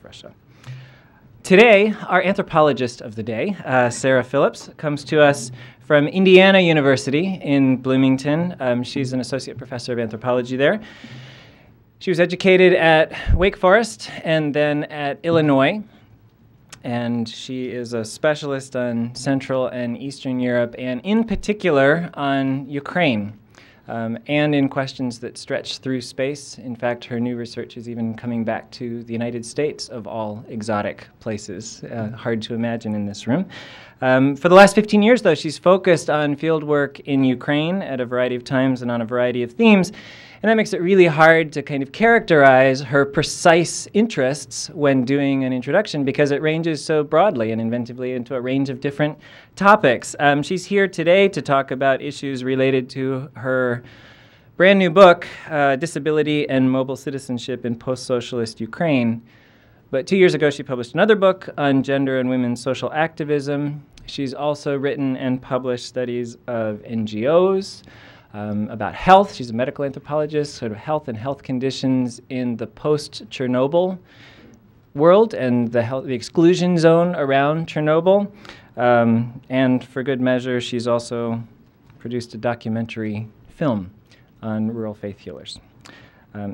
Russia. Today, our anthropologist of the day, Sarah Phillips, comes to us from Indiana University in Bloomington. She's an associate professor of anthropology there. She was educated at Wake Forest and then at Illinois, and she is a specialist on Central and Eastern Europe, and in particular on Ukraine, and in questions that stretch through space. In fact, her new research is even coming back to the United States, of all exotic places. Hard to imagine in this room. For the last 15 years, though, she's focused on fieldwork in Ukraine at a variety of times and on a variety of themes. And that makes it really hard to kind of characterize her precise interests when doing an introduction, because it ranges so broadly and inventively into a range of different topics. She's here today to talk about issues related to her brand new book, Disability and Mobile Citizenship in Post-Socialist Ukraine. But 2 years ago, she published another book on gender and women's social activism. She's also written and published studies of NGOs, about health. She's a medical anthropologist, sort of health and health conditions in the post-Chernobyl world and the exclusion zone around Chernobyl. And for good measure, she's also produced a documentary film on rural faith healers.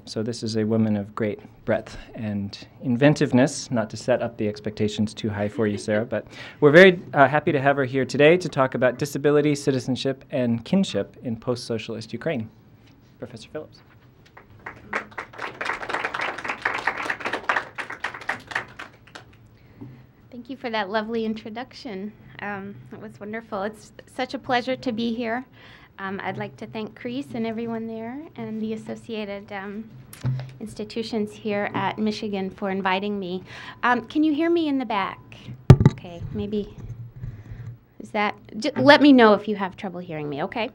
So this is a woman of great breadth and inventiveness, not to set up the expectations too high for you, Sarah, but we're very happy to have her here today to talk about disability, citizenship, and kinship in post-socialist Ukraine. Professor Phillips. Thank you for that lovely introduction. It was wonderful. It's such a pleasure to be here. I'd like to thank Chris and everyone there and the associated institutions here at Michigan for inviting me. Can you hear me in the back? Okay, maybe. Is that? Just let me know if you have trouble hearing me, okay?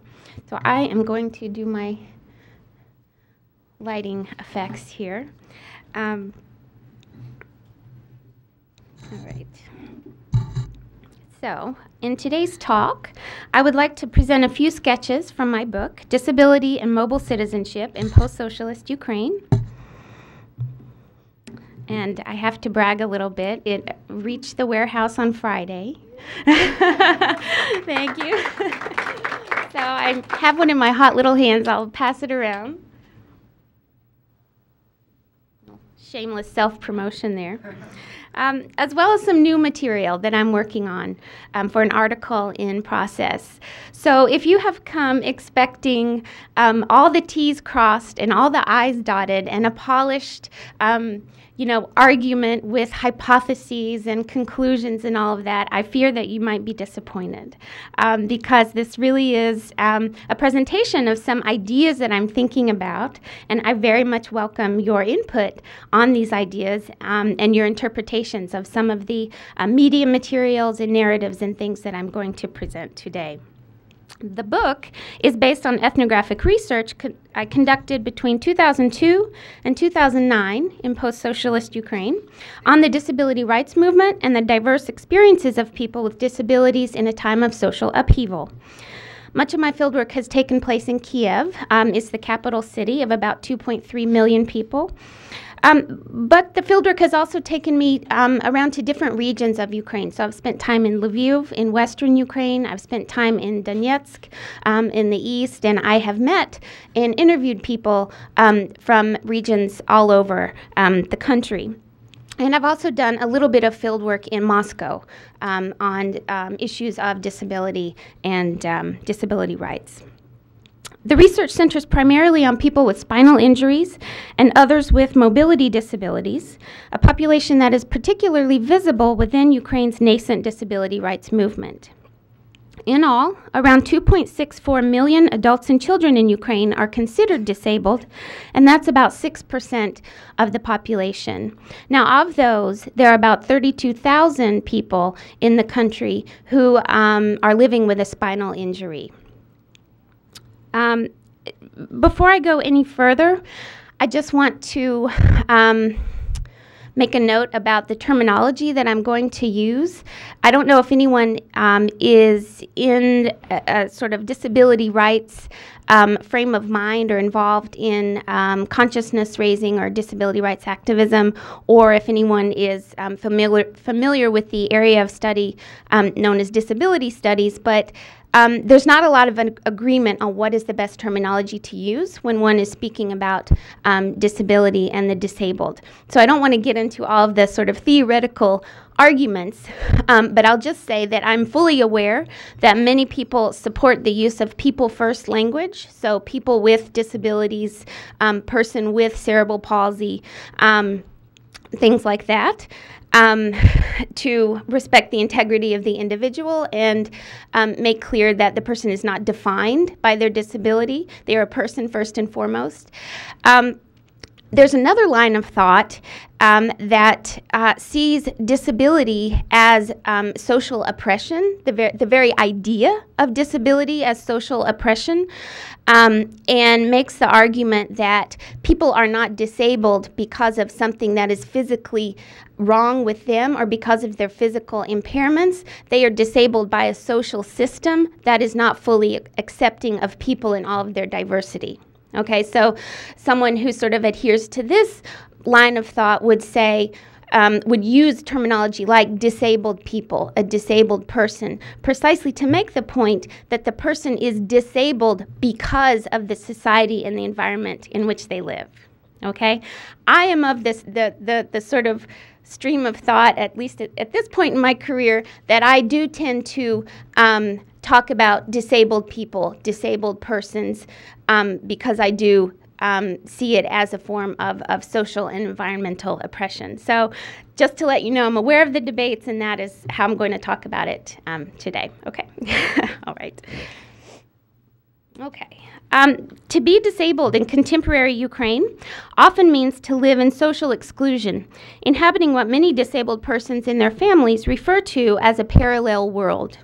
So I am going to do my lighting effects here. All right. So, in today's talk, I would like to present a few sketches from my book, Disability and Mobile Citizenship in Post-Socialist Ukraine. And I have to brag a little bit. It reached the warehouse on Friday. Thank you. So I have one in my hot little hands. I'll pass it around. Shameless self-promotion there. As well as some new material that I'm working on for an article in process. So if you have come expecting all the T's crossed and all the I's dotted and a polished argument with hypotheses and conclusions and all of that, I fear that you might be disappointed because this really is a presentation of some ideas that I'm thinking about, and I very much welcome your input on these ideas and your interpretations of some of the media materials and narratives and things that I'm going to present today. The book is based on ethnographic research I conducted between 2002 and 2009 in post-socialist Ukraine on the disability rights movement and the diverse experiences of people with disabilities in a time of social upheaval. Much of my fieldwork has taken place in Kiev. It's the capital city of about 2.3 million people. But the fieldwork has also taken me around to different regions of Ukraine. So I've spent time in Lviv in western Ukraine. I've spent time in Donetsk in the east. And I have met and interviewed people from regions all over the country. And I've also done a little bit of fieldwork in Moscow on issues of disability and disability rights. The research centers primarily on people with spinal injuries and others with mobility disabilities, a population that is particularly visible within Ukraine's nascent disability rights movement. In all, around 2.64 million adults and children in Ukraine are considered disabled, and that's about 6% of the population. Now, of those, there are about 32,000 people in the country who are living with a spinal injury. Before I go any further, I just want to make a note about the terminology that I'm going to use. I don't know if anyone is in a sort of disability rights frame of mind or involved in consciousness raising or disability rights activism, or if anyone is familiar with the area of study known as disability studies, but there's not a lot of an agreement on what is the best terminology to use when one is speaking about disability and the disabled. So I don't want to get into all of the sort of theoretical arguments, but I'll just say that I'm fully aware that many people support the use of people-first language, so people with disabilities, person with cerebral palsy, things like that, to respect the integrity of the individual and make clear that the person is not defined by their disability. They are a person first and foremost. There's another line of thought that sees disability as social oppression, the very idea of disability as social oppression, and makes the argument that people are not disabled because of something that is physically wrong with them or because of their physical impairments. They are disabled by a social system that is not fully accepting of people in all of their diversity. Okay, so someone who sort of adheres to this line of thought would say, would use terminology like disabled people, a disabled person, precisely to make the point that the person is disabled because of the society and the environment in which they live. Okay, I am of this the sort of stream of thought, at least at this point in my career, that I do tend to talk about disabled people, disabled persons, because I do see it as a form of social and environmental oppression. So just to let you know, I'm aware of the debates, and that is how I'm going to talk about it today. Okay. All right. Okay. To be disabled in contemporary Ukraine often means to live in social exclusion, inhabiting what many disabled persons and their families refer to as a parallel world.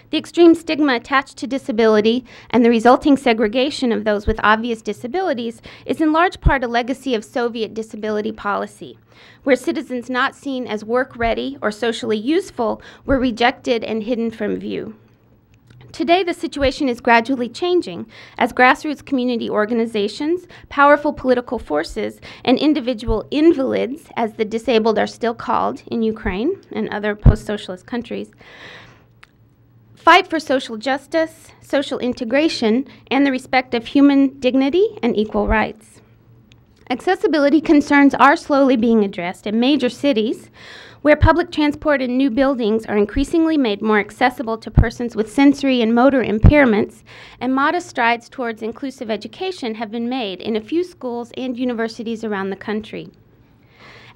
The extreme stigma attached to disability and the resulting segregation of those with obvious disabilities is in large part a legacy of Soviet disability policy, where citizens not seen as work-ready or socially useful were rejected and hidden from view. Today, the situation is gradually changing as grassroots community organizations, powerful political forces, and individual invalids, as the disabled are still called in Ukraine and other post-socialist countries, fight for social justice, social integration, and the respect of human dignity and equal rights. Accessibility concerns are slowly being addressed in major cities, where public transport and new buildings are increasingly made more accessible to persons with sensory and motor impairments, and modest strides towards inclusive education have been made in a few schools and universities around the country.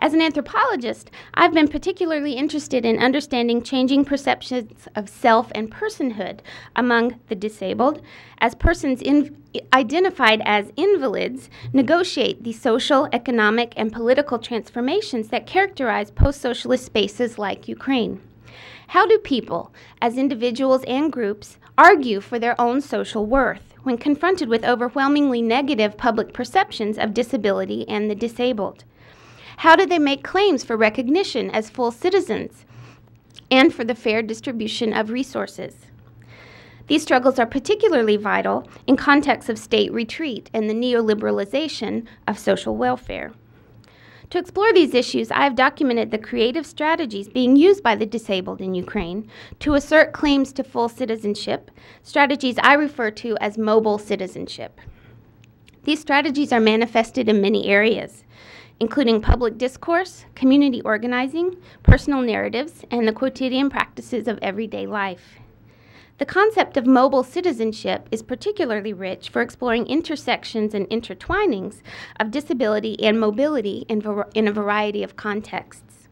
As an anthropologist, I've been particularly interested in understanding changing perceptions of self and personhood among the disabled, as persons identified as invalids negotiate the social, economic, and political transformations that characterize post-socialist spaces like Ukraine. How do people, as individuals and groups, argue for their own social worth when confronted with overwhelmingly negative public perceptions of disability and the disabled? How do they make claims for recognition as full citizens and for the fair distribution of resources? These struggles are particularly vital in contexts of state retreat and the neoliberalization of social welfare. To explore these issues, I have documented the creative strategies being used by the disabled in Ukraine to assert claims to full citizenship, strategies I refer to as mobile citizenship. These strategies are manifested in many areas, including public discourse, community organizing, personal narratives, and the quotidian practices of everyday life. The concept of mobile citizenship is particularly rich for exploring intersections and intertwinings of disability and mobility in a variety of contexts.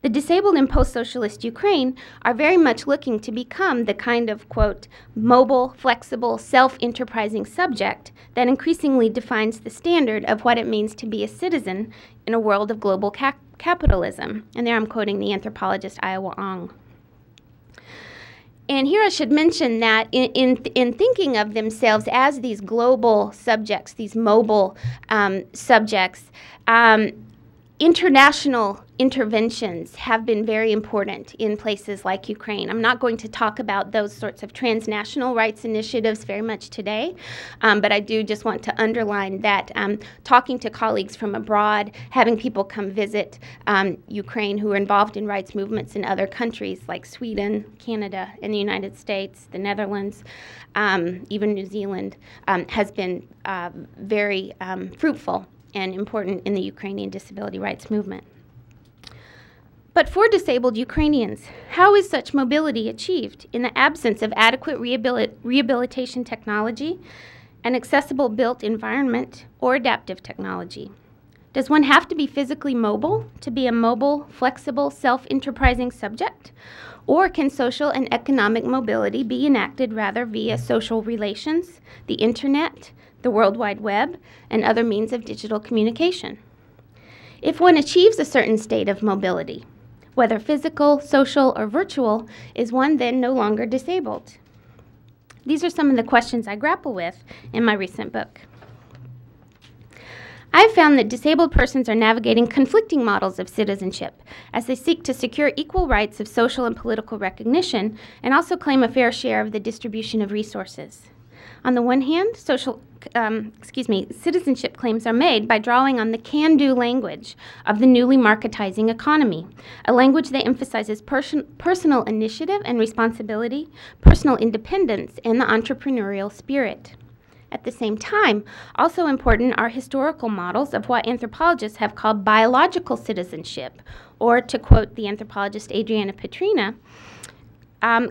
The disabled in post-socialist Ukraine are very much looking to become the kind of, quote, mobile, flexible, self-enterprising subject that increasingly defines the standard of what it means to be a citizen in a world of global capitalism. And there I'm quoting the anthropologist Iowa Ong. And here I should mention that in thinking of themselves as these global subjects, these mobile subjects, International interventions have been very important in places like Ukraine. I'm not going to talk about those sorts of transnational rights initiatives very much today, but I do just want to underline that talking to colleagues from abroad, having people come visit Ukraine who are involved in rights movements in other countries like Sweden, Canada, and the United States, the Netherlands, even New Zealand, has been very fruitful and important in the Ukrainian disability rights movement. But for disabled Ukrainians, how is such mobility achieved in the absence of adequate rehabilitation technology, an accessible built environment, or adaptive technology? Does one have to be physically mobile to be a mobile, flexible, self-enterprising subject? Or can social and economic mobility be enacted rather via social relations, the internet, the World Wide Web, and other means of digital communication? If one achieves a certain state of mobility, whether physical, social, or virtual, is one then no longer disabled? These are some of the questions I grapple with in my recent book. I've found that disabled persons are navigating conflicting models of citizenship as they seek to secure equal rights of social and political recognition and also claim a fair share of the distribution of resources. On the one hand, citizenship claims are made by drawing on the can-do language of the newly marketizing economy, a language that emphasizes personal initiative and responsibility, personal independence, and the entrepreneurial spirit. At the same time, also important are historical models of what anthropologists have called biological citizenship, or to quote the anthropologist Adriana Petrina,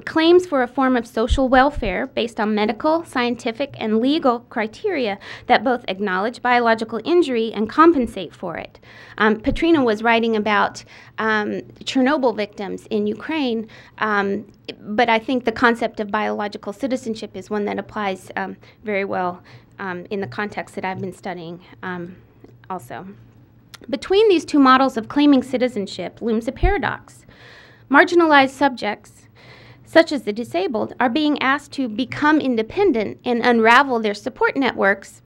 claims for a form of social welfare based on medical, scientific, and legal criteria that both acknowledge biological injury and compensate for it. Petrina was writing about Chernobyl victims in Ukraine, but I think the concept of biological citizenship is one that applies very well in the context that I've been studying also. Between these two models of claiming citizenship looms a paradox. Marginalized subjects, such as the disabled, are being asked to become independent and unravel their support networks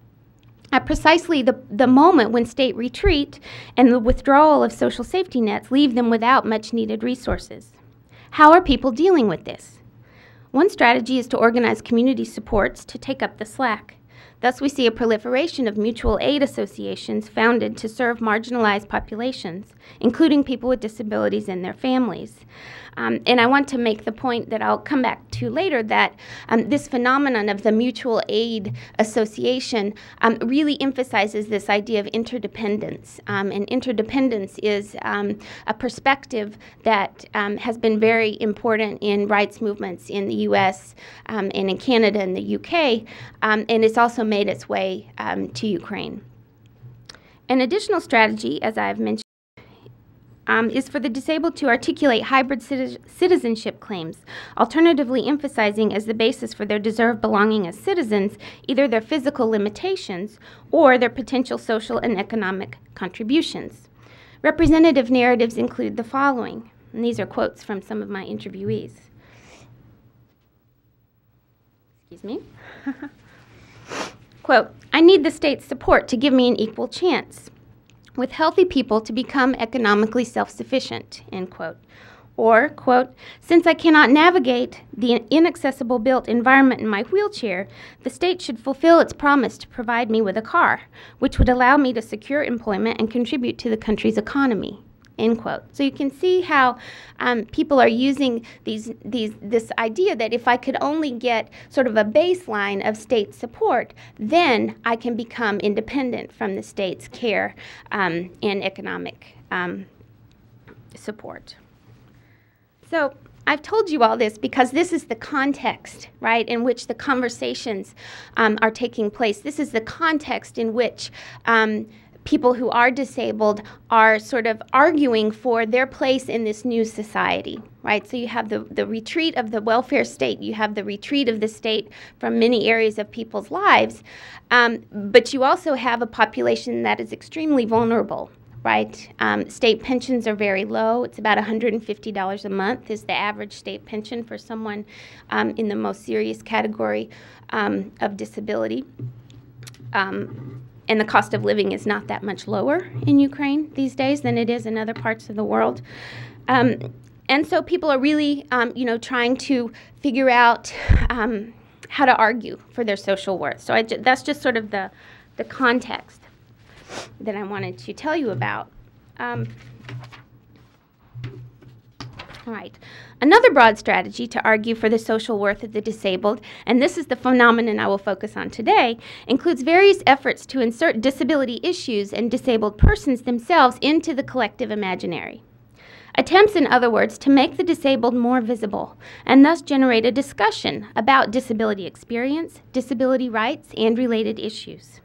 at precisely the moment when state retreat and the withdrawal of social safety nets leave them without much needed resources. How are people dealing with this? One strategy is to organize community supports to take up the slack. Thus, we see a proliferation of mutual aid associations founded to serve marginalized populations, including people with disabilities and their families. And I want to make the point that I'll come back to later that this phenomenon of the mutual aid association really emphasizes this idea of interdependence. And interdependence is a perspective that has been very important in rights movements in the US and in Canada and the UK, and it's also made its way to Ukraine. An additional strategy, as I've mentioned, is for the disabled to articulate hybrid citizenship claims, alternatively emphasizing as the basis for their deserved belonging as citizens either their physical limitations or their potential social and economic contributions. Representative narratives include the following, and these are quotes from some of my interviewees. Excuse me. Quote, "I need the state's support to give me an equal chance with healthy people to become economically self-sufficient," end quote. Or, quote, "Since I cannot navigate the inaccessible built environment in my wheelchair, the state should fulfill its promise to provide me with a car, which would allow me to secure employment and contribute to the country's economy," end quote. So you can see how people are using this idea that if I could only get sort of a baseline of state support, then I can become independent from the state's care and economic support. So I've told you all this because this is the context, right, in which the conversations are taking place. This is the context in which people who are disabled are sort of arguing for their place in this new society, right? So you have the retreat of the welfare state, you have the retreat of the state from many areas of people's lives, but you also have a population that is extremely vulnerable, right? State pensions are very low. It's about $150 a month is the average state pension for someone in the most serious category of disability. and the cost of living is not that much lower in Ukraine these days than it is in other parts of the world. And so people are really, trying to figure out how to argue for their social worth. So that's just sort of the context that I wanted to tell you about. All right. Another broad strategy to argue for the social worth of the disabled, and this is the phenomenon I will focus on today, includes various efforts to insert disability issues and disabled persons themselves into the collective imaginary. Attempts, in other words, to make the disabled more visible and thus generate a discussion about disability experience, disability rights, and related issues.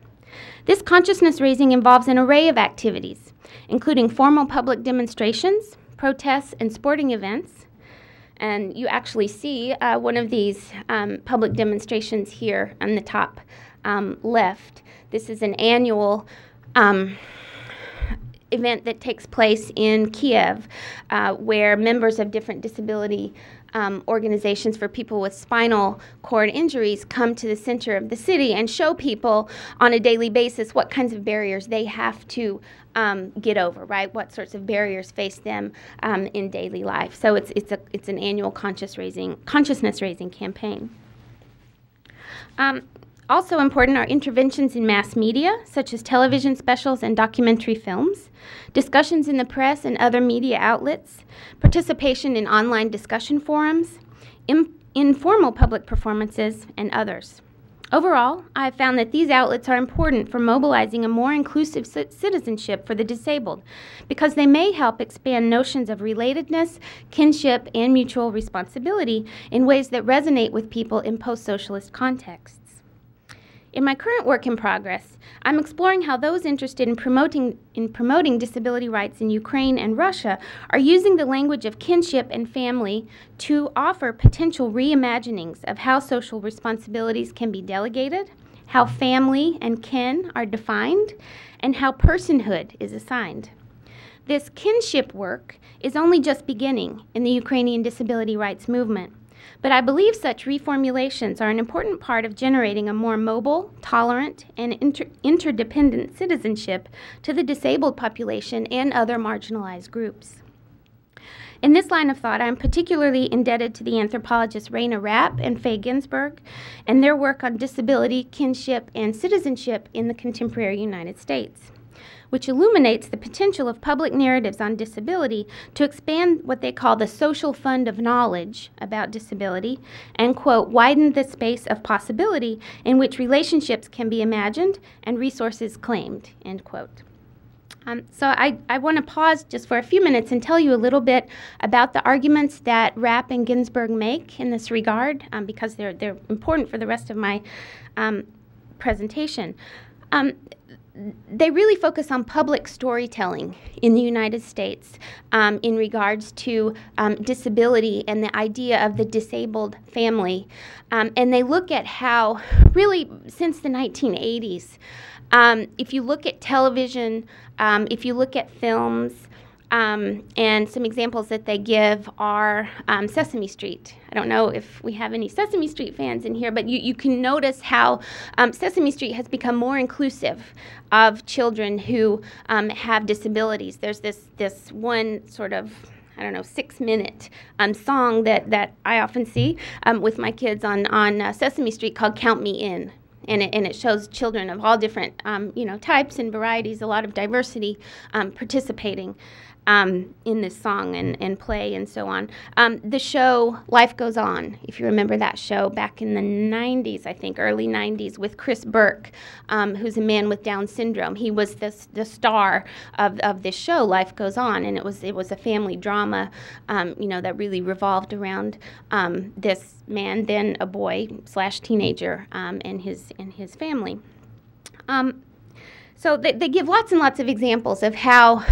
This consciousness raising involves an array of activities, including formal public demonstrations, protests, and sporting events. And you actually see one of these public demonstrations here on the top left. This is an annual event that takes place in Kiev, where members of different disability organizations for people with spinal cord injuries come to the center of the city and show people on a daily basis what kinds of barriers they have to get over, right? What sorts of barriers face them in daily life. So it's an annual consciousness raising campaign. Also important are interventions in mass media, such as television specials and documentary films, discussions in the press and other media outlets, participation in online discussion forums, informal public performances, and others. Overall, I have found that these outlets are important for mobilizing a more inclusive citizenship for the disabled because they may help expand notions of relatedness, kinship, and mutual responsibility in ways that resonate with people in post-socialist contexts. In my current work in progress, I'm exploring how those interested in promoting disability rights in Ukraine and Russia are using the language of kinship and family to offer potential reimaginings of how social responsibilities can be delegated, how family and kin are defined, and how personhood is assigned. This kinship work is only just beginning in the Ukrainian disability rights movement. But I believe such reformulations are an important part of generating a more mobile, tolerant, and interdependent citizenship to the disabled population and other marginalized groups. In this line of thought, I am particularly indebted to the anthropologists Raina Rapp and Faye Ginsburg and their work on disability, kinship, and citizenship in the contemporary United States, which illuminates the potential of public narratives on disability to expand what they call the social fund of knowledge about disability and, quote, widen the space of possibility in which relationships can be imagined and resources claimed, end quote. So I want to pause just for a few minutes and tell you a little bit about the arguments that Rapp and Ginsburg make in this regard, because they're important for the rest of my presentation. They really focus on public storytelling in the United States in regards to disability and the idea of the disabled family. And they look at how, really, since the 1980s, if you look at television, if you look at films, and some examples that they give are Sesame Street. I don't know if we have any Sesame Street fans in here, but you can notice how Sesame Street has become more inclusive of children who have disabilities. There's this one sort of, I don't know, 6-minute song that I often see with my kids on Sesame Street called Count Me In. And it shows children of all different types and varieties, a lot of diversity participating in this song and play and so on. The show Life Goes On, if you remember that show back in the 90s, I think, early 90s, with Chris Burke, who's a man with Down syndrome. He was the star of this show, Life Goes On, and it was a family drama, that really revolved around this man, then a boy / teenager, and his family. So they give lots and lots of examples of how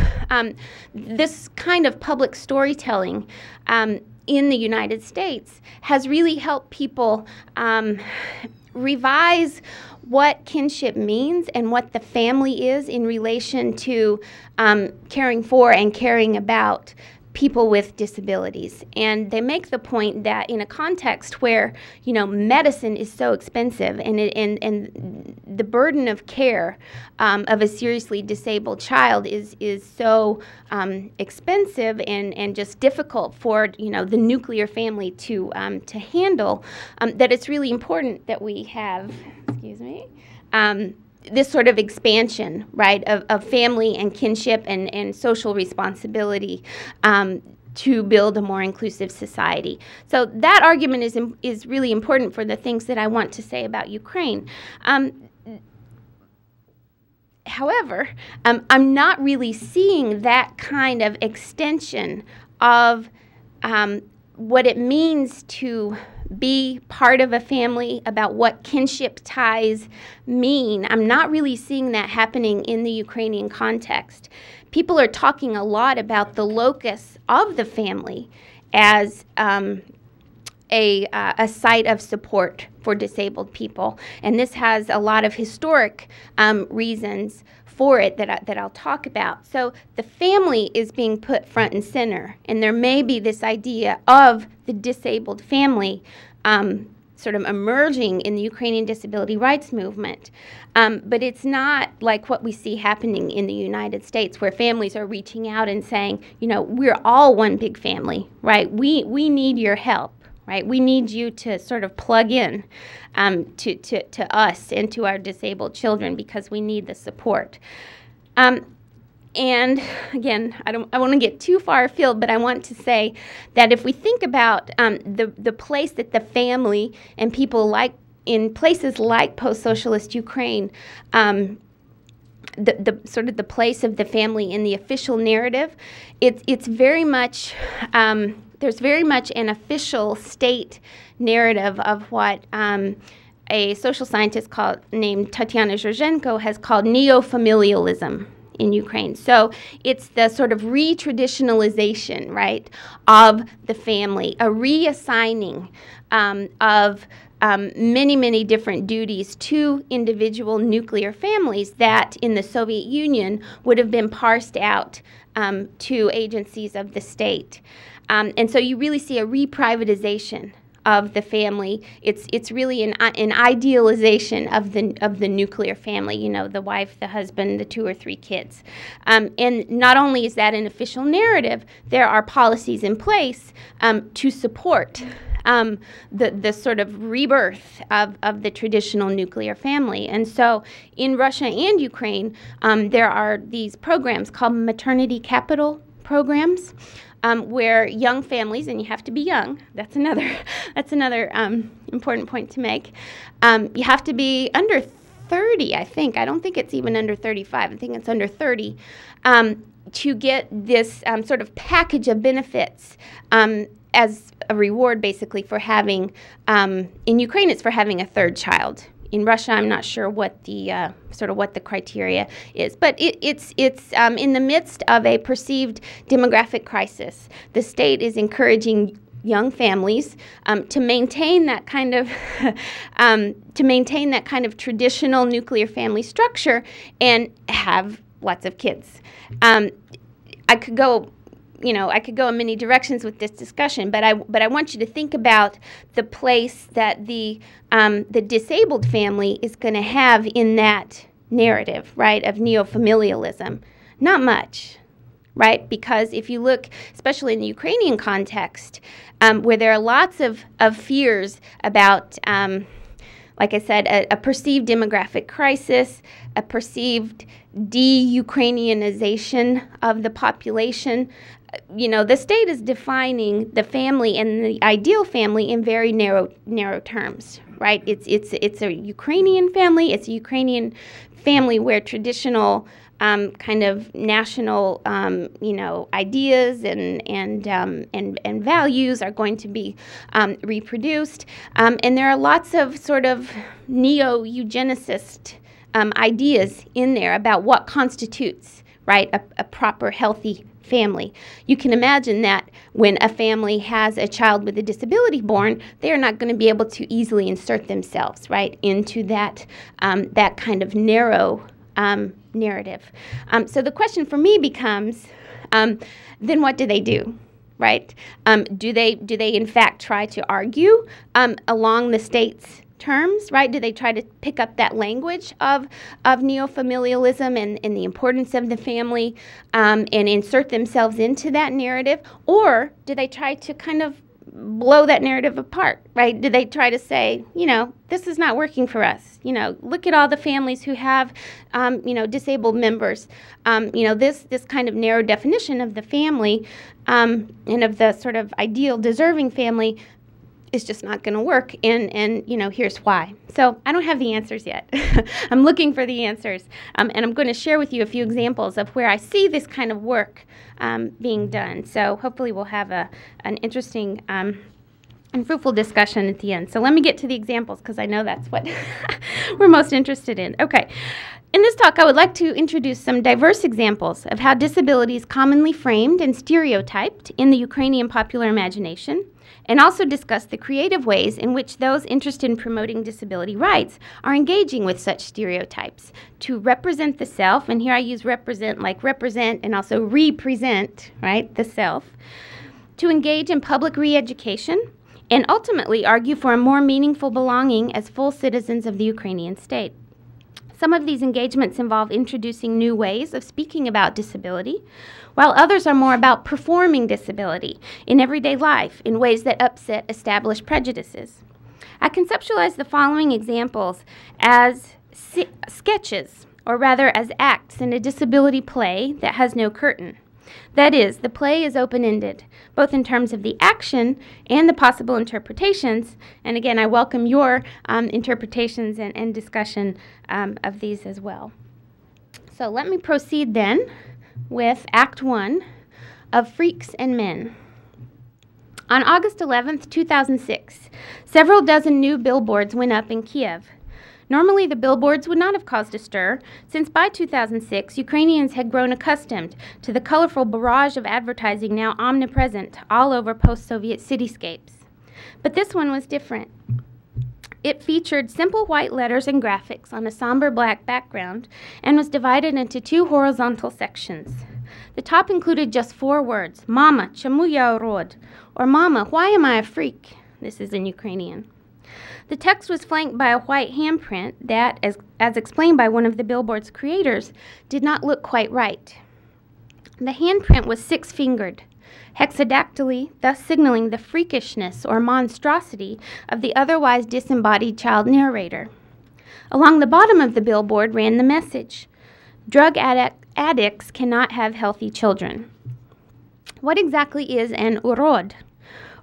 this kind of public storytelling in the United States has really helped people revise what kinship means and what the family is in relation to caring for and caring about people with disabilities. And they make the point that in a context where, medicine is so expensive and the burden of care of a seriously disabled child is so expensive and just difficult for, the nuclear family to handle, that it's really important that we have, this sort of expansion, right, of family and kinship and social responsibility to build a more inclusive society. So that argument is really important for the things that I want to say about Ukraine. However, I'm not really seeing that kind of extension of what it means to be part of a family, about what kinship ties mean. I'm not really seeing that happening in the Ukrainian context. People are talking a lot about the locus of the family as a site of support for disabled people, and this has a lot of historic reasons for it that I'll talk about. So the family is being put front and center, and there may be this idea of the disabled family sort of emerging in the Ukrainian disability rights movement. But it's not like what we see happening in the United States, where families are reaching out and saying, we're all one big family, right? We need your help, right? We need you to sort of plug in to us and to our disabled children because we need the support. And again, I want to get too far afield, but I want to say that if we think about the place that the family and people in places like post-socialist Ukraine, the sort of the place of the family in the official narrative, it's very much there's very much an official state narrative of what a social scientist named Tatiana Georgienko has called neo-familialism in Ukraine. So it's the sort of re-traditionalization, right, of the family, a reassigning of many, many different duties to individual nuclear families that in the Soviet Union would have been parsed out to agencies of the state. And so you really see a reprivatization of the family. It's really an idealization of the nuclear family, the wife, the husband, the 2 or 3 kids. And not only is that an official narrative, there are policies in place to support the sort of rebirth of the traditional nuclear family. And so in Russia and Ukraine, there are these programs called maternity capital programs, where young families, and you have to be young, that's another important point to make. You have to be under 30, I think. I don't think it's even under 35. I think it's under 30 to get this sort of package of benefits as a reward, basically, for having, in Ukraine, it's for having a 3rd child. In Russia, I'm not sure what the what the criteria is, but it's in the midst of a perceived demographic crisis. The state is encouraging young families to maintain that kind of traditional nuclear family structure and have lots of kids. I could go in many directions with this discussion, but I want you to think about the place that the disabled family is going to have in that narrative, right, of neo-familialism. Not much, right? Because if you look, especially in the Ukrainian context, where there are lots of fears about, like I said, a perceived demographic crisis, a perceived de-Ukrainianization of the population. The state is defining the family and the ideal family in very narrow terms, right? It's a Ukrainian family. It's a Ukrainian family where traditional kind of national, ideas and values are going to be reproduced, and there are lots of sort of neo-eugenicist ideas in there about what constitutes, right, a proper, healthy family. You can imagine that when a family has a child with a disability born, they are not going to be able to easily insert themselves, right, into that kind of narrow narrative. So the question for me becomes, then what do they do? right? Do they in fact try to argue along the state's terms, right? Do they try to pick up that language of neofamilialism and the importance of the family and insert themselves into that narrative? Or do they try to kind of blow that narrative apart, right? Do they try to say, this is not working for us? Look at all the families who have, disabled members. This kind of narrow definition of the family and of the sort of ideal deserving family is just not going to work, and here's why. So I don't have the answers yet. I'm looking for the answers, and I'm going to share with you a few examples of where I see this kind of work being done. So hopefully we'll have an interesting and fruitful discussion at the end. So let me get to the examples, because I know that's what we're most interested in. Okay. In this talk, I would like to introduce some diverse examples of how disability is commonly framed and stereotyped in the Ukrainian popular imagination, and also discuss the creative ways in which those interested in promoting disability rights are engaging with such stereotypes to represent the self, and here I use represent like represent and also represent, right, the self, to engage in public re-education, and ultimately argue for a more meaningful belonging as full citizens of the Ukrainian state. Some of these engagements involve introducing new ways of speaking about disability, while others are more about performing disability in everyday life in ways that upset established prejudices. I conceptualize the following examples as sketches, or rather as acts in a disability play that has no curtain. That is, the play is open-ended, both in terms of the action and the possible interpretations. And again, I welcome your interpretations and discussion of these as well. So let me proceed then with Act 1 of Freaks and Men. On August 11th, 2006, several dozen new billboards went up in Kiev. Normally, the billboards would not have caused a stir, since by 2006, Ukrainians had grown accustomed to the colorful barrage of advertising now omnipresent all over post-Soviet cityscapes. But this one was different. It featured simple white letters and graphics on a somber black background and was divided into two horizontal sections. The top included just 4 words, Mama, chemu ya urod, or Mama, why am I a freak? This is in Ukrainian. The text was flanked by a white handprint that, as explained by one of the billboard's creators, did not look quite right. The handprint was 6-fingered, hexadactyly, thus signaling the freakishness or monstrosity of the otherwise disembodied child narrator. Along the bottom of the billboard ran the message, drug addicts cannot have healthy children. What exactly is an urod?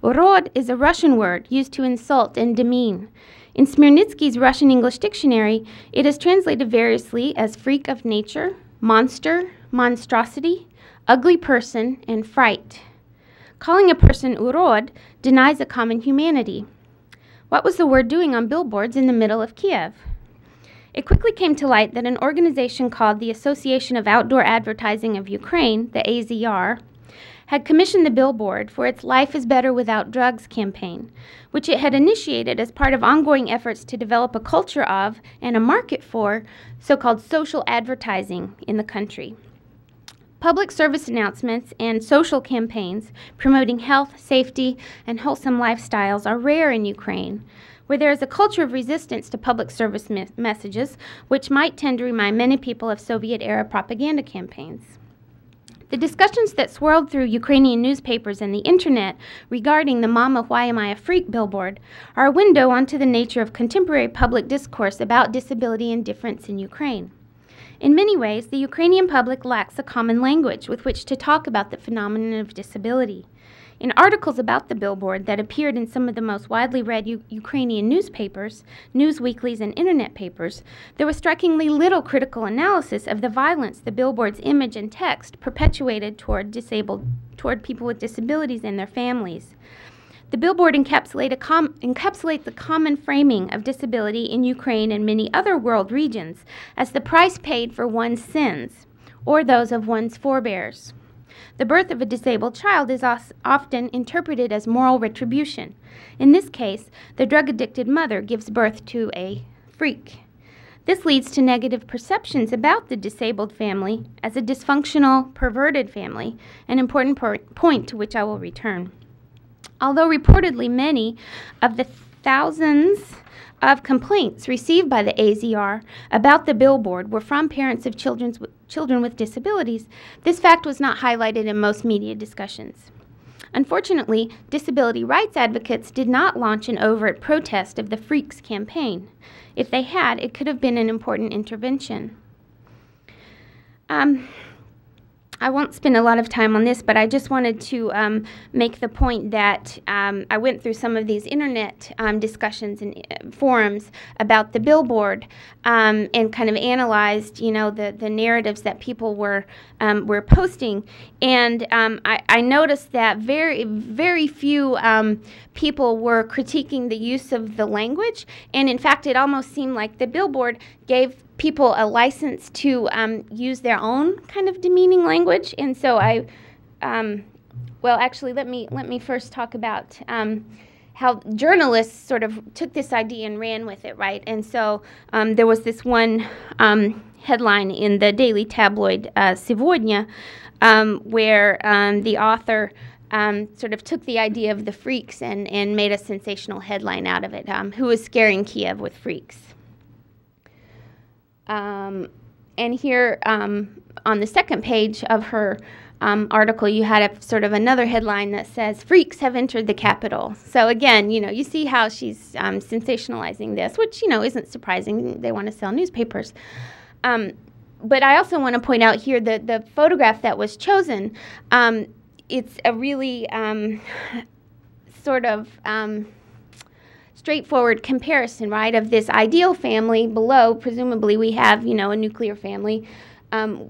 Urod is a Russian word used to insult and demean. In Smirnitsky's Russian-English dictionary, it is translated variously as freak of nature, monster, monstrosity, ugly person, and fright. Calling a person urod denies a common humanity. What was the word doing on billboards in the middle of Kiev? It quickly came to light that an organization called the Association of Outdoor Advertising of Ukraine, the AZR, had commissioned the billboard for its Life is Better Without Drugs campaign, which it had initiated as part of ongoing efforts to develop a culture of and a market for so-called social advertising in the country. Public service announcements and social campaigns promoting health, safety, and wholesome lifestyles are rare in Ukraine, where there is a culture of resistance to public service messages, which might tend to remind many people of Soviet-era propaganda campaigns. The discussions that swirled through Ukrainian newspapers and the internet regarding the Mama, Why Am I a Freak billboard are a window onto the nature of contemporary public discourse about disability and difference in Ukraine. In many ways, the Ukrainian public lacks a common language with which to talk about the phenomenon of disability. In articles about the billboard that appeared in some of the most widely read Ukrainian newspapers, news weeklies, and internet papers, there was strikingly little critical analysis of the violence the billboard's image and text perpetuated toward people with disabilities and their families. The billboard encapsulates the common framing of disability in Ukraine and many other world regions as the price paid for one's sins or those of one's forebears. The birth of a disabled child is often interpreted as moral retribution. In this case, the drug-addicted mother gives birth to a freak. This leads to negative perceptions about the disabled family as a dysfunctional, perverted family, an important point to which I will return. Although reportedly many of the thousands of complaints received by the AZR about the billboard were from parents of children with disabilities, this fact was not highlighted in most media discussions. Unfortunately, disability rights advocates did not launch an overt protest of the Freaks campaign. If they had, it could have been an important intervention. I won't spend a lot of time on this, but I just wanted to make the point that I went through some of these internet discussions and forums about the billboard and kind of analyzed, you know, the narratives that people were posting. And I noticed that very few people were critiquing the use of the language. And in fact, it almost seemed like the billboard gave people a license to use their own kind of demeaning language. And so well, actually, let me first talk about how journalists sort of took this idea and ran with it, right? And so there was this one headline in the daily tabloid Сегодня where the author sort of took the idea of the freaks and made a sensational headline out of it. Who is scaring Kiev with freaks? And here on the second page of her article, you had a sort of another headline that says, "Freaks have entered the capital." So again, you know, you see how she's sensationalizing this, which, you know, isn't surprising. They want to sell newspapers. But I also want to point out here that the photograph that was chosen, it's a really sort of straightforward comparison, right, of this ideal family below. Presumably we have, you know, a nuclear family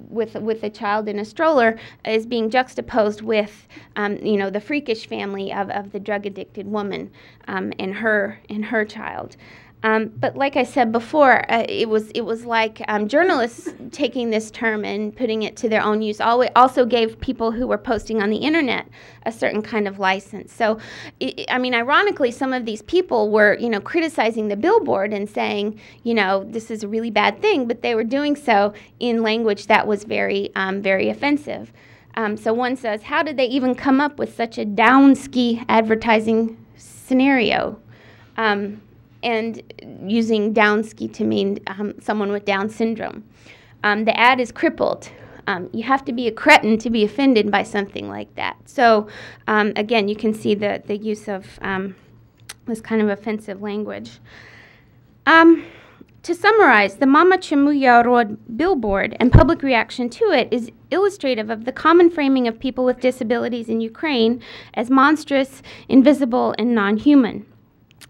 with a child in a stroller is being juxtaposed with, you know, the freakish family of the drug-addicted woman and her child. But like I said before, it was like journalists taking this term and putting it to their own use also gave people who were posting on the internet a certain kind of license. So, I mean, ironically, some of these people were, you know, criticizing the billboard and saying, you know, this is a really bad thing, but they were doing so in language that was very, very offensive. So one says, how did they even come up with such a down-ski advertising scenario? And using down-ski to mean someone with Down syndrome. The ad is crippled. You have to be a cretin to be offended by something like that. So again, you can see the use of this kind of offensive language. To summarize, the Mama Chemuya Rod billboard and public reaction to it is illustrative of the common framing of people with disabilities in Ukraine as monstrous, invisible, and non-human.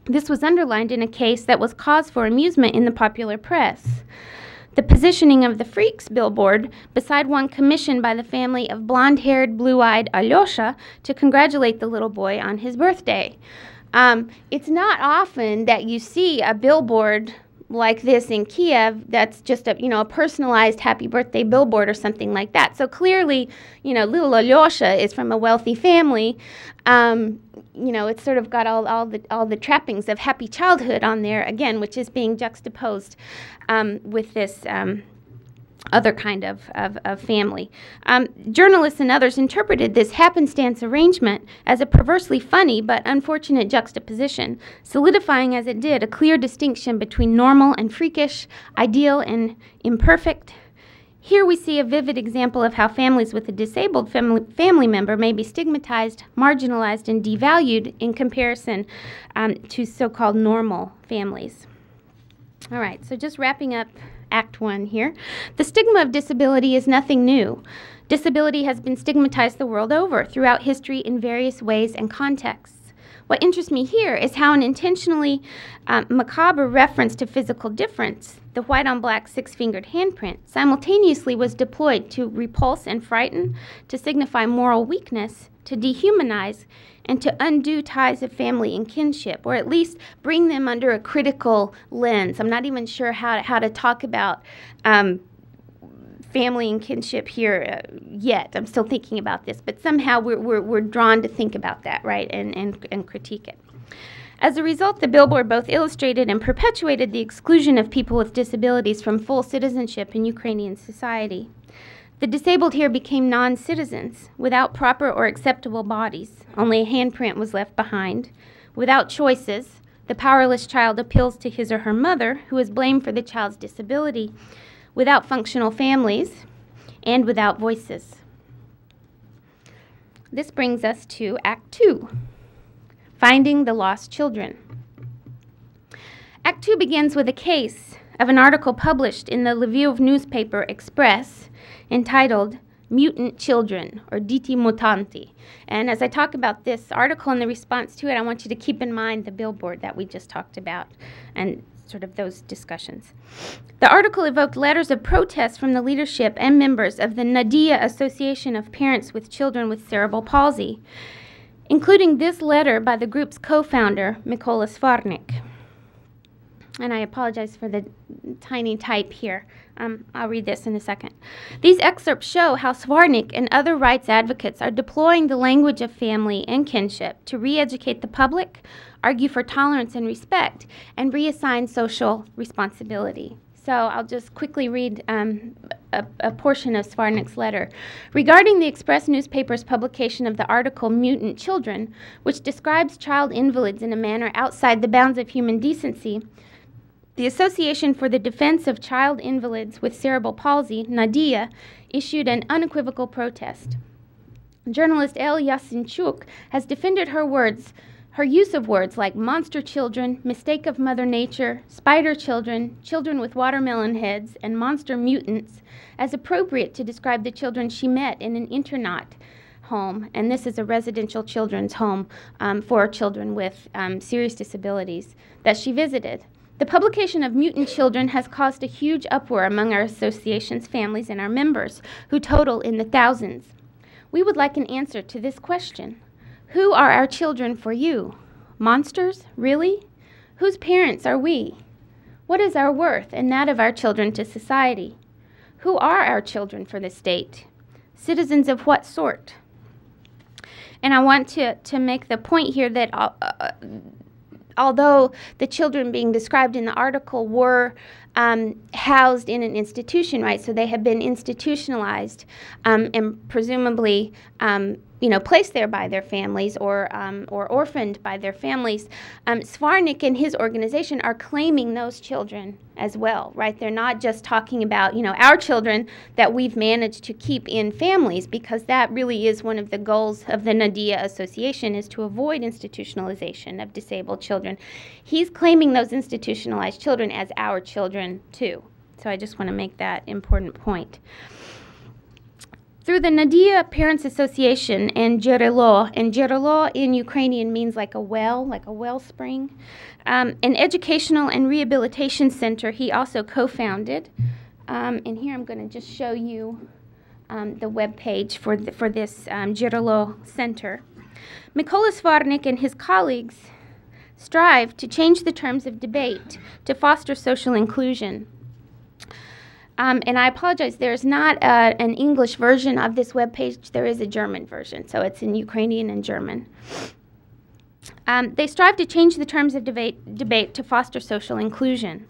This was underlined in a case that was cause for amusement in the popular press. The positioning of the Freaks billboard beside one commissioned by the family of blonde-haired, blue-eyed Alyosha to congratulate the little boy on his birthday. It's not often that you see a billboard like this in Kiev that's just a, you know, a personalized happy birthday billboard or something like that. So clearly, you know, little Alyosha is from a wealthy family. You know, it's sort of got all the trappings of happy childhood on there again, which is being juxtaposed with this other kind of family. Journalists and others interpreted this happenstance arrangement as a perversely funny but unfortunate juxtaposition, solidifying as it did a clear distinction between normal and freakish, ideal and imperfect. Here we see a vivid example of how families with a disabled family member may be stigmatized, marginalized, and devalued in comparison to so-called normal families. All right, so just wrapping up Act 1 here. The stigma of disability is nothing new. Disability has been stigmatized the world over throughout history in various ways and contexts. What interests me here is how an intentionally macabre reference to physical difference, the white-on-black six-fingered handprint, simultaneously was deployed to repulse and frighten, to signify moral weakness, to dehumanize, and to undo ties of family and kinship, or at least bring them under a critical lens. I'm not even sure how to talk about family and kinship here yet. I'm still thinking about this, but somehow we're drawn to think about that, right, and critique it. As a result, the billboard both illustrated and perpetuated the exclusion of people with disabilities from full citizenship in Ukrainian society. The disabled here became non-citizens, without proper or acceptable bodies. Only a handprint was left behind. Without choices, the powerless child appeals to his or her mother, who is blamed for the child's disability. Without functional families, and without voices. This brings us to Act 2, Finding the Lost Children. Act 2 begins with a case of an article published in the Lviv newspaper Express entitled Mutant Children, or Diti Mutanti. And as I talk about this article and the response to it, I want you to keep in mind the billboard that we just talked about and sort of those discussions. The article evoked letters of protest from the leadership and members of the Nadia Association of Parents with Children with Cerebral Palsy, including this letter by the group's co-founder, Mykola Svarnik. And I apologize for the tiny type here. I'll read this in a second. These excerpts show how Svarnik and other rights advocates are deploying the language of family and kinship to re-educate the public, argue for tolerance and respect, and reassign social responsibility. So I'll just quickly read a portion of Svarnik's letter. Regarding the Express newspaper's publication of the article Mutant Children, which describes child invalids in a manner outside the bounds of human decency, the Association for the Defense of Child Invalids with Cerebral Palsy, Nadia, issued an unequivocal protest. Journalist El Yasinchuk has defended her use of words like monster children, mistake of Mother Nature, spider children, children with watermelon heads, and monster mutants as appropriate to describe the children she met in an internat home, and this is a residential children's home for children with serious disabilities that she visited. The publication of Mutant Children has caused a huge uproar among our association's families and our members, who total in the thousands. We would like an answer to this question. Who are our children for you? Monsters? Really? Whose parents are we? What is our worth and that of our children to society? Who are our children for the state? Citizens of what sort? And I want to make the point here that although the children being described in the article were housed in an institution, right? So they have been institutionalized and presumably, placed there by their families or orphaned by their families. Svarnik and his organization are claiming those children as well, right? They're not just talking about, our children that we've managed to keep in families, because that really is one of the goals of the Nadia Association, is to avoid institutionalization of disabled children. He's claiming those institutionalized children as our children too. So I just want to make that important point. Through the Nadia Parents Association and Jerelo in Ukrainian means like a wellspring, an educational and rehabilitation center he also co-founded. And here I'm going to just show you the web page for this Jerelo Center. Mykola Svarnik and his colleagues strive to change the terms of debate to foster social inclusion. And I apologize, there's not an English version of this webpage. There is a German version, so it's in Ukrainian and German. They strive to change the terms of debate to foster social inclusion.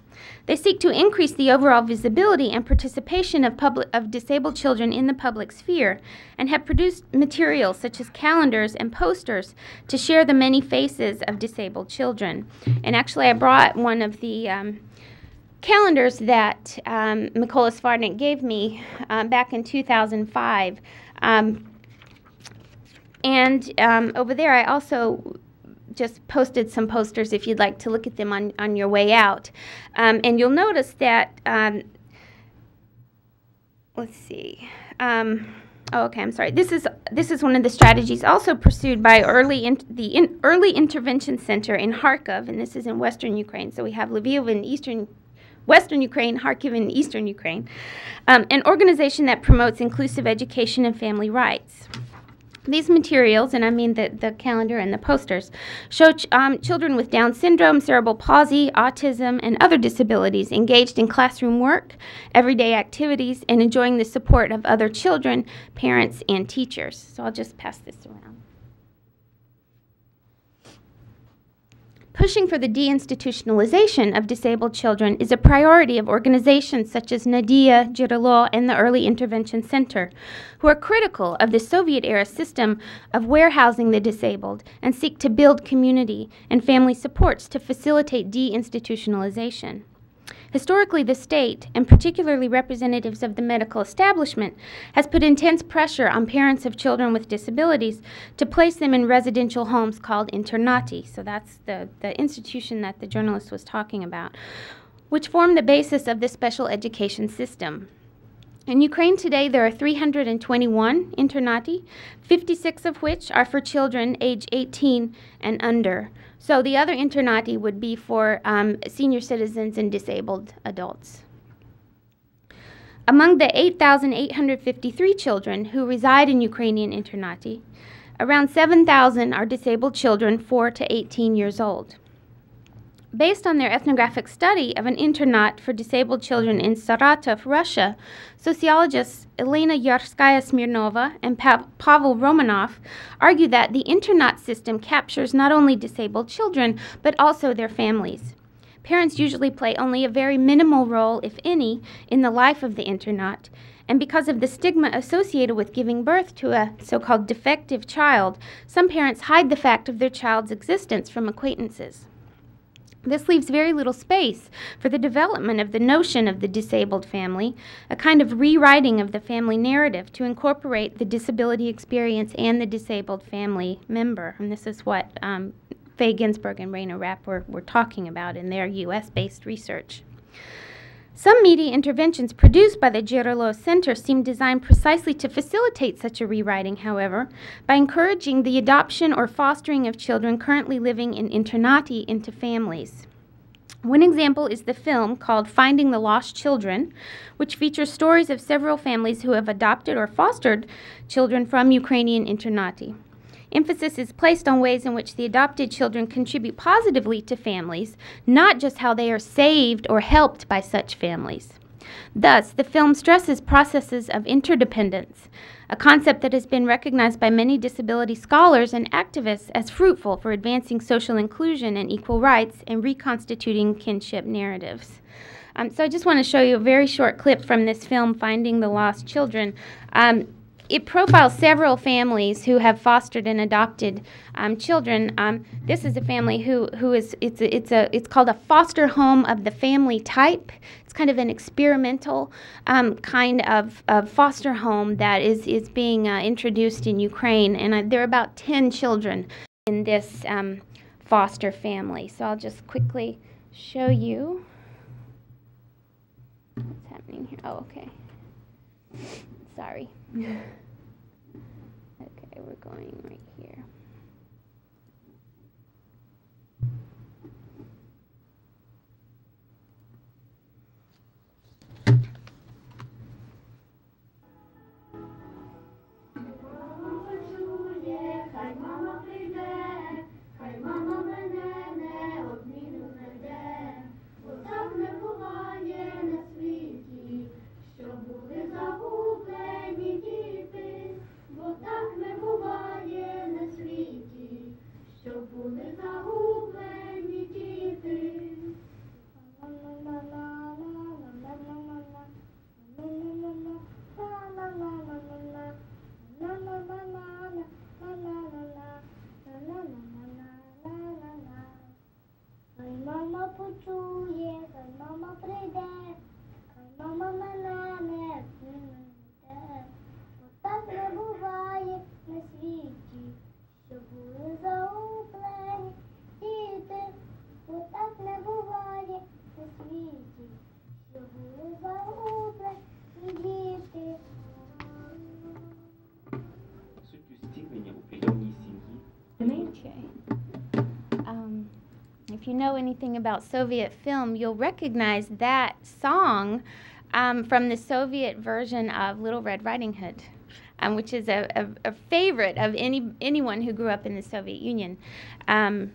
They seek to increase the overall visibility and participation of disabled children in the public sphere, and have produced materials such as calendars and posters to share the many faces of disabled children. And actually, I brought one of the calendars that Mykola Svarnik gave me back in 2005. Over there, I also just posted some posters if you'd like to look at them on your way out. And you'll notice that, let's see. Okay, I'm sorry. This is one of the strategies also pursued by the Early Intervention Center in Kharkov, and this is in western Ukraine. So we have Lviv in Western Ukraine, Kharkiv in eastern Ukraine, an organization that promotes inclusive education and family rights. These materials, and I mean the calendar and the posters, show children with Down syndrome, cerebral palsy, autism, and other disabilities engaged in classroom work, everyday activities, and enjoying the support of other children, parents, and teachers. So I'll just pass this around. Pushing for the deinstitutionalization of disabled children is a priority of organizations such as Nadia, Girolo, and the Early Intervention Center, who are critical of the Soviet-era system of warehousing the disabled and seek to build community and family supports to facilitate deinstitutionalization. Historically, the state, and particularly representatives of the medical establishment, has put intense pressure on parents of children with disabilities to place them in residential homes called internati. So that's the institution that the journalist was talking about, which form the basis of the special education system. In Ukraine today, there are 321 internati, 56 of which are for children age 18 and under. So the other internati would be for senior citizens and disabled adults. Among the 8,853 children who reside in Ukrainian internati, around 7,000 are disabled children 4 to 18 years old. Based on their ethnographic study of an internat for disabled children in Saratov, Russia, sociologists Elena Yarskaya-Smirnova and Pavel Romanov argue that the internat system captures not only disabled children, but also their families. Parents usually play only a very minimal role, if any, in the life of the internat, and because of the stigma associated with giving birth to a so-called defective child, some parents hide the fact of their child's existence from acquaintances. This leaves very little space for the development of the notion of the disabled family, a kind of rewriting of the family narrative to incorporate the disability experience and the disabled family member. And this is what Faye Ginsberg and Raina Rapp were talking about in their U.S.-based research. Some media interventions produced by the Girolo Center seem designed precisely to facilitate such a rewriting, however, by encouraging the adoption or fostering of children currently living in internati into families. One example is the film called Finding the Lost Children, which features stories of several families who have adopted or fostered children from Ukrainian internati. Emphasis is placed on ways in which the adopted children contribute positively to families, not just how they are saved or helped by such families. Thus, the film stresses processes of interdependence, a concept that has been recognized by many disability scholars and activists as fruitful for advancing social inclusion and equal rights and reconstituting kinship narratives. So I just want to show you a very short clip from this film, Finding the Lost Children. It profiles several families who have fostered and adopted children. This is a family who is it's called a foster home of the family type. It's kind of an experimental kind of foster home that is being introduced in Ukraine, and there are about 10 children in this foster family. So I'll just quickly show you what's happening here. Oh, okay. Sorry. Okay, we're going right here. If you know anything about Soviet film, you'll recognize that song from the Soviet version of Little Red Riding Hood, which is a favorite of anyone who grew up in the Soviet Union. And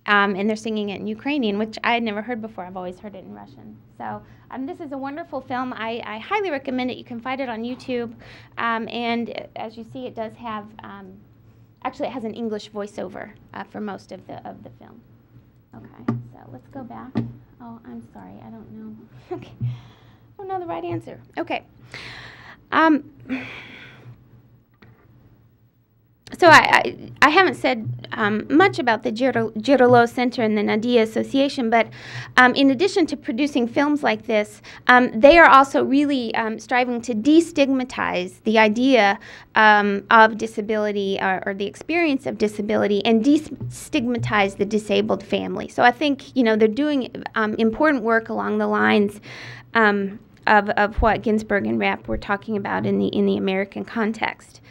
they're singing it in Ukrainian, which I had never heard before. I've always heard it in Russian. So this is a wonderful film. I highly recommend it. You can find it on YouTube. And as you see, it does have Actually, it has an English voiceover for most of the film. Okay, so let's go back. Oh, I'm sorry, I don't know. Okay, I don't know the right answer. Okay. So I haven't said much about the Girolot Center and the Nadia Association, but in addition to producing films like this, they are also really striving to destigmatize the idea of disability or the experience of disability and destigmatize the disabled family. So I think, you know, they're doing important work along the lines of what Ginsberg and Rapp were talking about in the American context.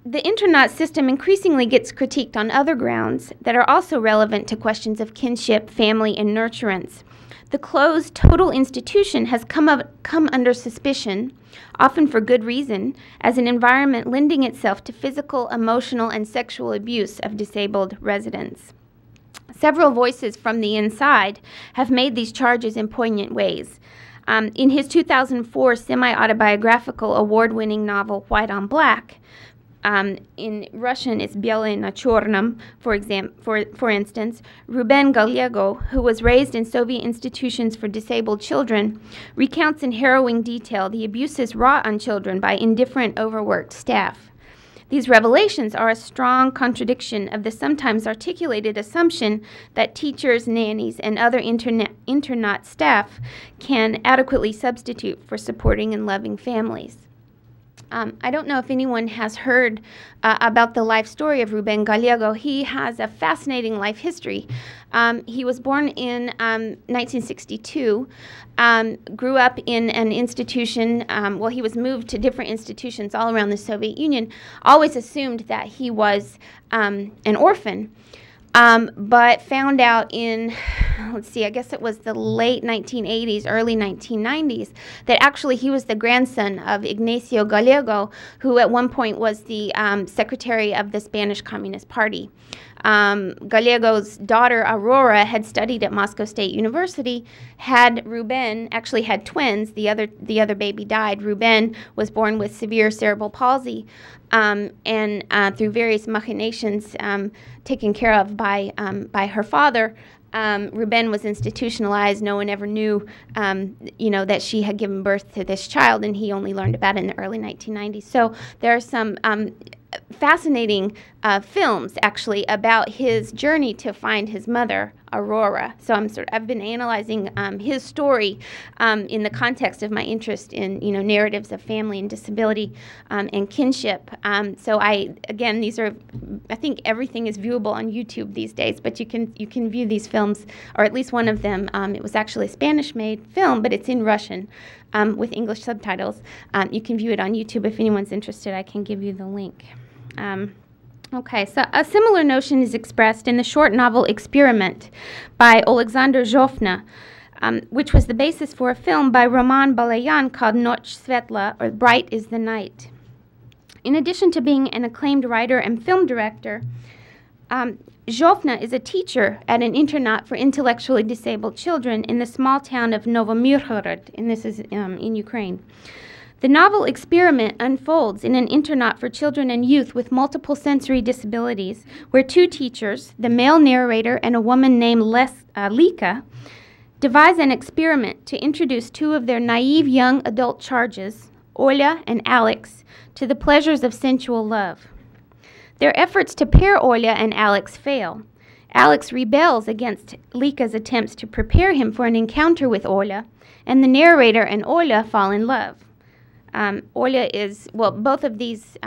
The internat system increasingly gets critiqued on other grounds that are also relevant to questions of kinship, family, and nurturance. The closed, total institution has come under suspicion, often for good reason, as an environment lending itself to physical, emotional, and sexual abuse of disabled residents. Several voices from the inside have made these charges in poignant ways. In his 2004 semi-autobiographical award-winning novel, White on Black, in Russian, it's Bielé na Chornom, for instance, Ruben Gallego, who was raised in Soviet institutions for disabled children, recounts in harrowing detail the abuses wrought on children by indifferent, overworked staff. These revelations are a strong contradiction of the sometimes articulated assumption that teachers, nannies, and other internat staff can adequately substitute for supporting and loving families. I don't know if anyone has heard about the life story of Ruben Gallego. He has a fascinating life history. He was born in 1962, grew up in an institution, well, he was moved to different institutions all around the Soviet Union, always assumed that he was an orphan. But found out in, let's see, I guess it was the late 1980s, early 1990s, that actually he was the grandson of Ignacio Gallego, who at one point was the secretary of the Spanish Communist Party. Gallego's daughter, Aurora, had studied at Moscow State University. Ruben actually had twins. The other baby died. Ruben was born with severe cerebral palsy, and through various machinations taken care of by her father, Ruben was institutionalized. No one ever knew, that she had given birth to this child, and he only learned about it in the early 1990s. So there are some fascinating films, actually, about his journey to find his mother, Aurora. So I've been analyzing his story in the context of my interest in, narratives of family and disability and kinship. So I think everything is viewable on YouTube these days, but you can view these films, or at least one of them. It was actually a Spanish-made film, but it's in Russian with English subtitles. You can view it on YouTube. If anyone's interested, I can give you the link. Okay, so a similar notion is expressed in the short novel Experiment by Alexander Zhofna, which was the basis for a film by Roman Balayan called Noch Svetla, or Bright is the Night. In addition to being an acclaimed writer and film director, Zhofna is a teacher at an internat for intellectually disabled children in the small town of Novomyrhorod, and this is in Ukraine. The novel Experiment unfolds in an internat for children and youth with multiple sensory disabilities, where two teachers, the male narrator and a woman named Lika, devise an experiment to introduce two of their naive young adult charges, Olya and Alex, to the pleasures of sensual love. Their efforts to pair Olya and Alex fail. Alex rebels against Lika's attempts to prepare him for an encounter with Olya, and the narrator and Olya fall in love. Olya is, both of these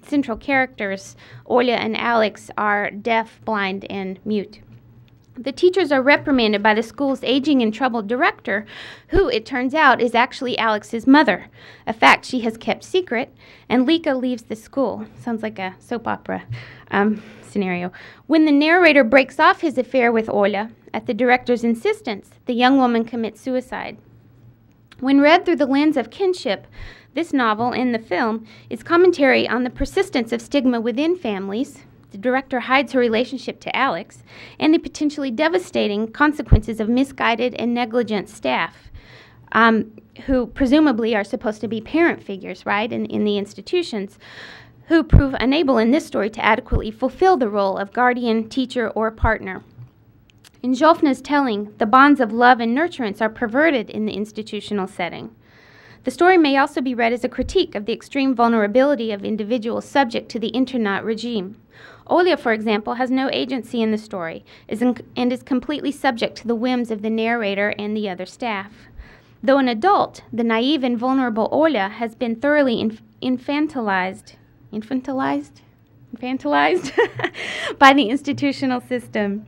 central characters, Olya and Alex, are deaf, blind, and mute. The teachers are reprimanded by the school's aging and troubled director, who, it turns out, is actually Alex's mother, a fact she has kept secret, and Lika leaves the school. Sounds like a soap opera scenario. When the narrator breaks off his affair with Olya, at the director's insistence, the young woman commits suicide. When read through the lens of kinship, this novel and the film is commentary on the persistence of stigma within families. The director hides her relationship to Alex, and the potentially devastating consequences of misguided and negligent staff, who presumably are supposed to be parent figures, right, in the institutions, who prove unable in this story to adequately fulfill the role of guardian, teacher, or partner. In Jofna's telling, the bonds of love and nurturance are perverted in the institutional setting. The story may also be read as a critique of the extreme vulnerability of individuals subject to the internat regime. Olia, for example, has no agency in the story and is completely subject to the whims of the narrator and the other staff. Though an adult, the naive and vulnerable Olia has been thoroughly infantilized by the institutional system.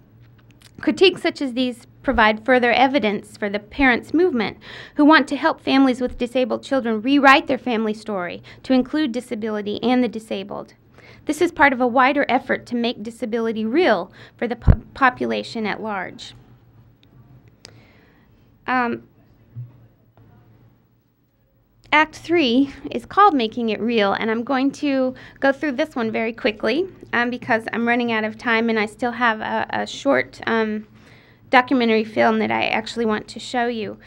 Critiques such as these provide further evidence for the parents' movement, who want to help families with disabled children rewrite their family story to include disability and the disabled. This is part of a wider effort to make disability real for the population at large. Act 3 is called Making It Real, and I'm going to go through this one very quickly because I'm running out of time and I still have a short documentary film that I actually want to show you.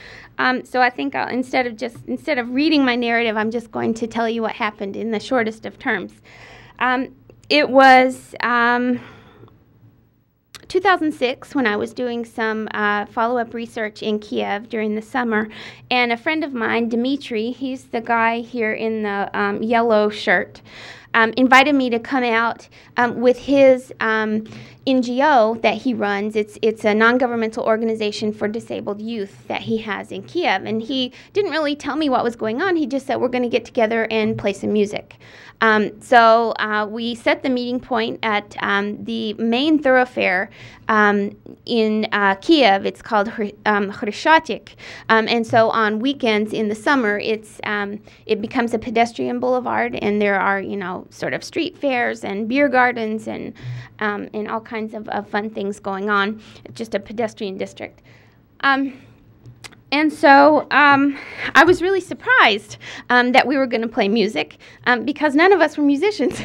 So I think instead of reading my narrative, I'm just going to tell you what happened in the shortest of terms. It was 2006 when I was doing some follow-up research in Kiev during the summer, and a friend of mine, Dmitry, he's the guy here in the yellow shirt, invited me to come out with his NGO that he runs. It's a non-governmental organization for disabled youth that he has in Kiev, and he didn't really tell me what was going on. He just said, we're going to get together and play some music. So we set the meeting point at the main thoroughfare in Kiev. It's called Hryshchatyk. And so on weekends in the summer, it becomes a pedestrian boulevard, and there are, sort of street fairs and beer gardens and all kinds of fun things going on. It's just a pedestrian district. And so I was really surprised that we were going to play music because none of us were musicians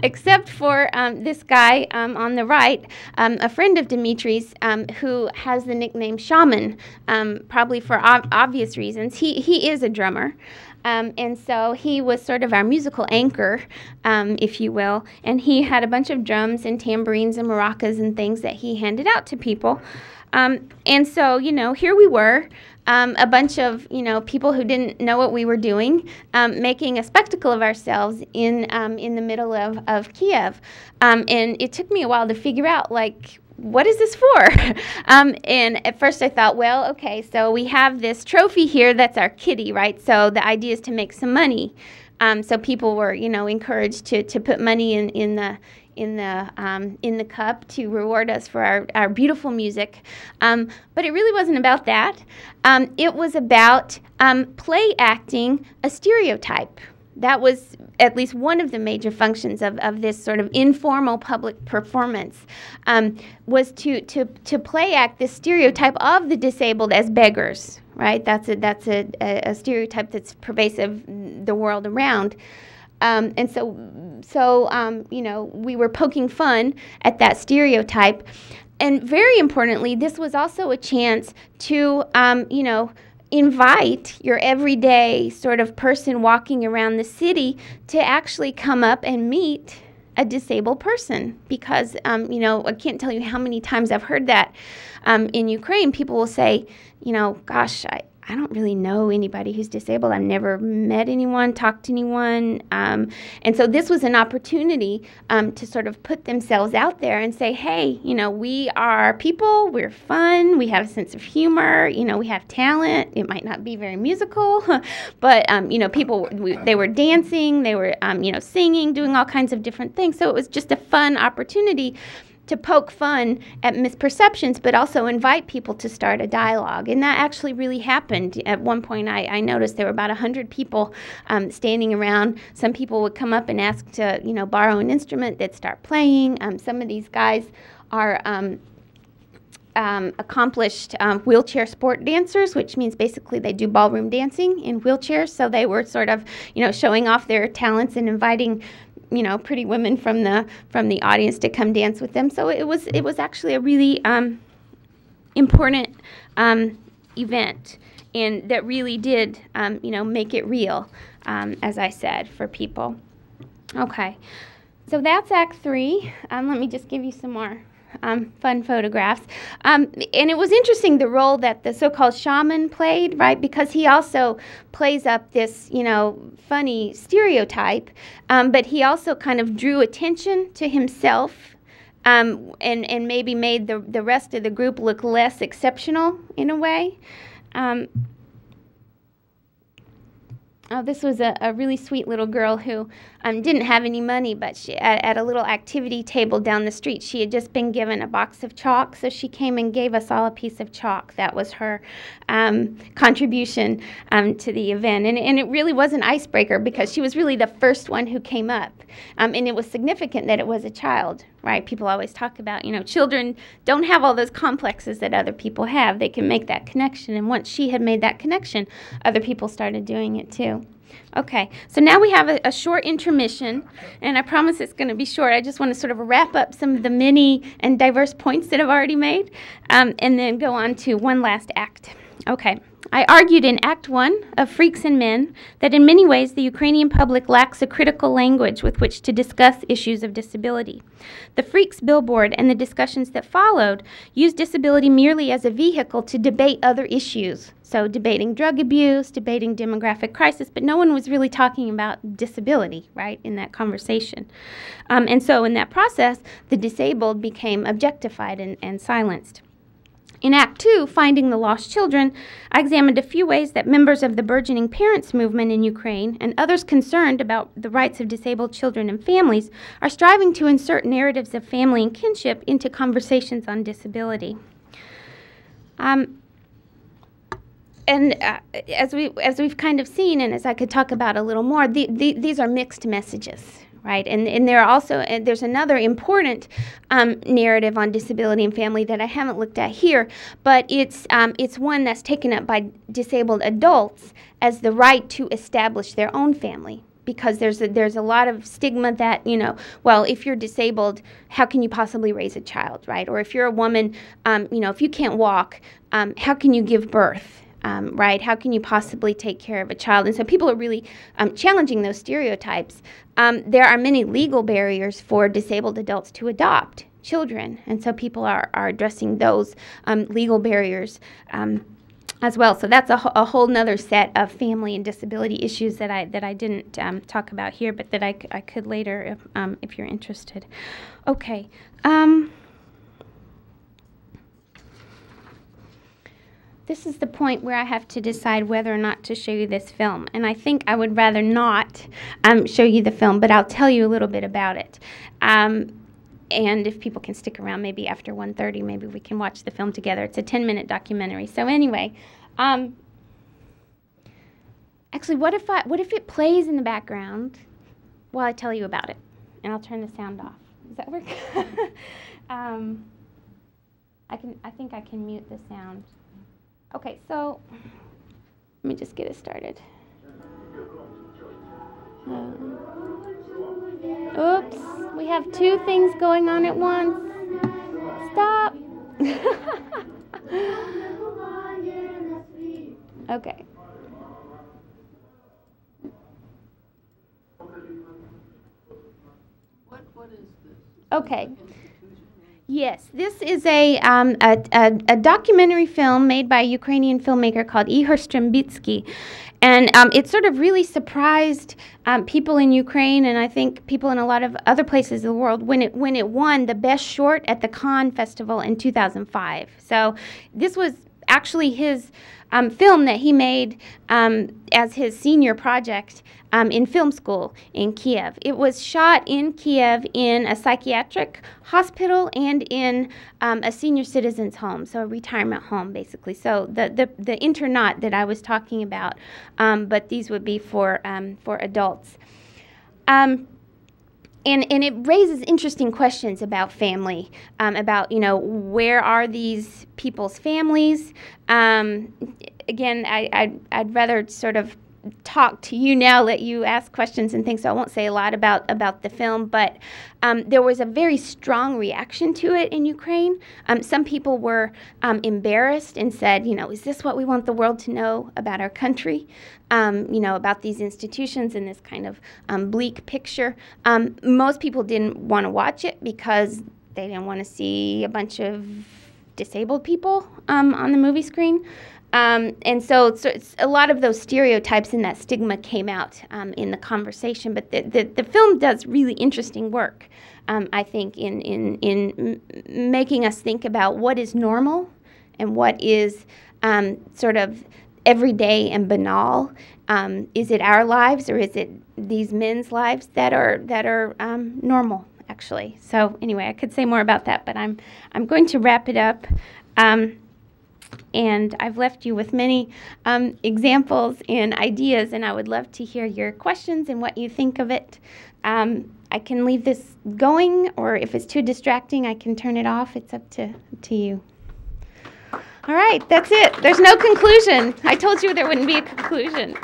except for this guy on the right, a friend of Dimitri's who has the nickname Shaman, probably for obvious reasons. He is a drummer. And so he was sort of our musical anchor, if you will, and he had a bunch of drums and tambourines and maracas and things that he handed out to people. And so, here we were, a bunch of, people who didn't know what we were doing, making a spectacle of ourselves in the middle of Kiev. And it took me a while to figure out, what is this for? And at first I thought, well, okay, so we have this trophy here that's our kitty, right? So the idea is to make some money. So people were, encouraged to put money in the cup to reward us for our beautiful music. But it really wasn't about that. It was about play acting a stereotype. That was at least one of the major functions of this sort of informal public performance, was to play act this stereotype of the disabled as beggars, right? That's a stereotype that's pervasive the world around. And so we were poking fun at that stereotype. And very importantly, this was also a chance to, invite your everyday sort of person walking around the city to actually come up and meet a disabled person. Because, I can't tell you how many times I've heard that in Ukraine. People will say, gosh, I don't really know anybody who's disabled. I've never met anyone, talked to anyone. And so this was an opportunity to sort of put themselves out there and say, hey, we are people, we're fun, we have a sense of humor, we have talent. It might not be very musical, but, people, they were dancing, they were, singing, doing all kinds of different things. So it was just a fun opportunity to poke fun at misperceptions, but also invite people to start a dialogue. And that actually really happened. At one point, I noticed there were about 100 people standing around. Some people would come up and ask to, borrow an instrument. They'd start playing. Some of these guys are accomplished wheelchair sport dancers, which means basically they do ballroom dancing in wheelchairs. So they were sort of, showing off their talents and inviting pretty women from the audience to come dance with them. So it was actually a really important event, and that really did make it real, as I said, for people. Okay, so that's Act 3. Let me just give you some more fun photographs. And it was interesting the role that the so-called shaman played, right? Because he also plays up this, funny stereotype, but he also kind of drew attention to himself and maybe made the rest of the group look less exceptional in a way. Oh, this was a really sweet little girl who didn't have any money, but she, at a little activity table down the street, she had just been given a box of chalk, so she came and gave us all a piece of chalk. That was her contribution to the event. And it really was an icebreaker because she was really the first one who came up. And it was significant that it was a child, right? People always talk about, children don't have all those complexes that other people have. They can make that connection. And once she had made that connection, other people started doing it too. Okay, so now we have a short intermission, and I promise it's going to be short. I just want to sort of wrap up some of the many and diverse points that I've already made, and then go on to one last act. Okay, I argued in Act 1 of Freaks and Men that in many ways the Ukrainian public lacks a critical language with which to discuss issues of disability. The Freaks billboard and the discussions that followed used disability merely as a vehicle to debate other issues. So debating drug abuse, debating demographic crisis, but no one was really talking about disability, right, in that conversation. And so in that process, the disabled became objectified and silenced. In Act 2, Finding the Lost Children, I examined a few ways that members of the burgeoning parents movement in Ukraine and others concerned about the rights of disabled children and families are striving to insert narratives of family and kinship into conversations on disability. As we've kind of seen, and as I could talk about a little more, these are mixed messages. Right, and there are also there's another important narrative on disability and family that I haven't looked at here, but it's one that's taken up by disabled adults as the right to establish their own family, because there's a lot of stigma that, well, if you're disabled, how can you possibly raise a child, right? Or if you're a woman, if you can't walk, how can you give birth? Right? How can you possibly take care of a child? And so people are really challenging those stereotypes. There are many legal barriers for disabled adults to adopt children, and so people are addressing those legal barriers as well. So that's a whole nother set of family and disability issues that I didn't talk about here, but that I could later if you're interested. Okay. This is the point where I have to decide whether or not to show you this film. And I think I would rather not show you the film, but I'll tell you a little bit about it. And if people can stick around, maybe after 1:30, maybe we can watch the film together. It's a 10-minute documentary. So anyway, actually, what if it plays in the background while I tell you about it? And I'll turn the sound off. Does that work? I think I can mute the sound. Okay, so let me just get it started. Oops, we have two things going on at once. Stop. Okay. What is this? Okay. Yes, this is a documentary film made by a Ukrainian filmmaker called Ihor Strembitsky, and it sort of really surprised people in Ukraine, and I think people in a lot of other places in the world when it won the Best Short at the Cannes Festival in 2005. So this was actually his film that he made as his senior project in film school in Kiev. It was shot in Kiev in a psychiatric hospital and in a senior citizens home, so a retirement home basically. So the internat that I was talking about, but these would be for adults. And it raises interesting questions about family, about, where are these people's families? Again, I'd rather sort of talk to you now, let you ask questions and things, so I won't say a lot about the film, but there was a very strong reaction to it in Ukraine. Some people were embarrassed and said, is this what we want the world to know about our country? About these institutions and this kind of bleak picture. Most people didn't want to watch it because they didn't want to see a bunch of disabled people on the movie screen. And so it's a lot of those stereotypes and that stigma came out in the conversation. But the film does really interesting work, I think, in making us think about what is normal and what is sort of everyday and banal. Is it our lives or is it these men's lives that are normal, actually? So anyway, I could say more about that, but I'm going to wrap it up. And I've left you with many examples and ideas, and I would love to hear your questions and what you think of it. I can leave this going, or if it's too distracting, I can turn it off. It's up to you. All right, that's it. There's no conclusion. I told you there wouldn't be a conclusion.